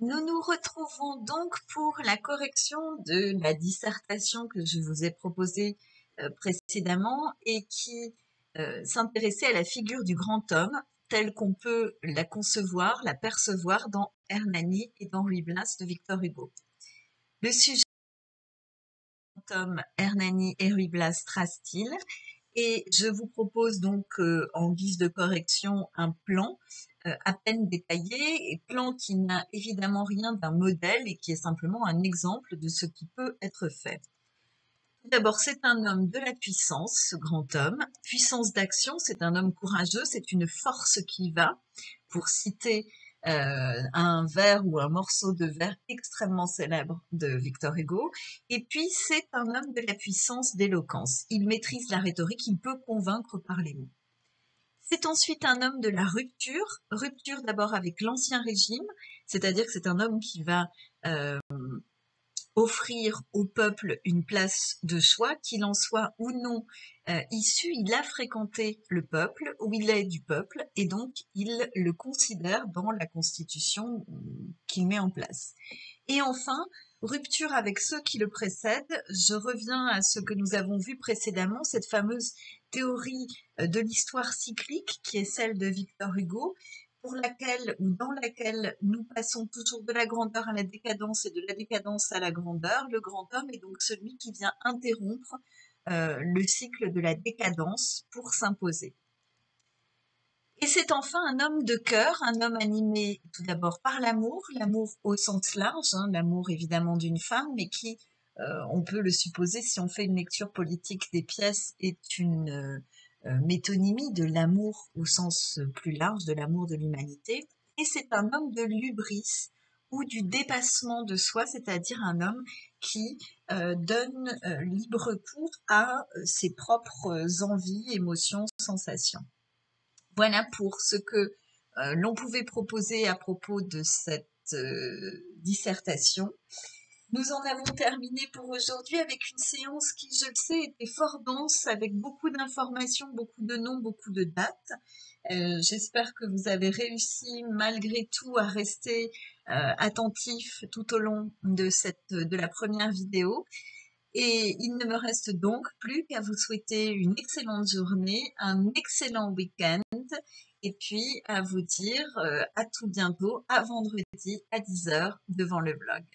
Nous nous retrouvons donc pour la correction de la dissertation que je vous ai proposée précédemment et qui s'intéressait à la figure du grand homme telle qu'on peut la concevoir, la percevoir dans Hernani et dans Ruy Blas de Victor Hugo. Le sujet du grand homme Hernani et Ruy Blas trace-t-il? Et je vous propose donc en guise de correction un plan à peine détaillé, et plan qui n'a évidemment rien d'un modèle et qui est simplement un exemple de ce qui peut être fait. Tout d'abord, c'est un homme de la puissance, ce grand homme. Puissance d'action, c'est un homme courageux, c'est une force qui va, pour citer un vers ou un morceau de vers extrêmement célèbre de Victor Hugo. Et puis, c'est un homme de la puissance d'éloquence. Il maîtrise la rhétorique, il peut convaincre par les mots. C'est ensuite un homme de la rupture d'abord avec l'Ancien Régime, c'est-à-dire que c'est un homme qui va offrir au peuple une place de choix, qu'il en soit ou non issu. Il a fréquenté le peuple, ou il est du peuple, et donc il le considère dans la constitution qu'il met en place. Et enfin, rupture avec ceux qui le précèdent. Je reviens à ce que nous avons vu précédemment, cette fameuse théorie de l'histoire cyclique qui est celle de Victor Hugo, pour laquelle ou dans laquelle nous passons toujours de la grandeur à la décadence et de la décadence à la grandeur. Le grand homme est donc celui qui vient interrompre le cycle de la décadence pour s'imposer. Et c'est enfin un homme de cœur, un homme animé tout d'abord par l'amour au sens large, l'amour évidemment d'une femme, mais qui, on peut le supposer si on fait une lecture politique des pièces, est une métonymie de l'amour au sens plus large, de l'amour de l'humanité. Et c'est un homme de l'hubris ou du dépassement de soi, c'est-à-dire un homme qui donne libre cours à ses propres envies, émotions, sensations. Voilà pour ce que l'on pouvait proposer à propos de cette dissertation. Nous en avons terminé pour aujourd'hui avec une séance qui, je le sais, était fort dense, avec beaucoup d'informations, beaucoup de noms, beaucoup de dates. J'espère que vous avez réussi malgré tout à rester attentif tout au long de la première vidéo. Et il ne me reste donc plus qu'à vous souhaiter une excellente journée, un excellent week-end, et puis à vous dire à tout bientôt, à vendredi à 10h devant le blog.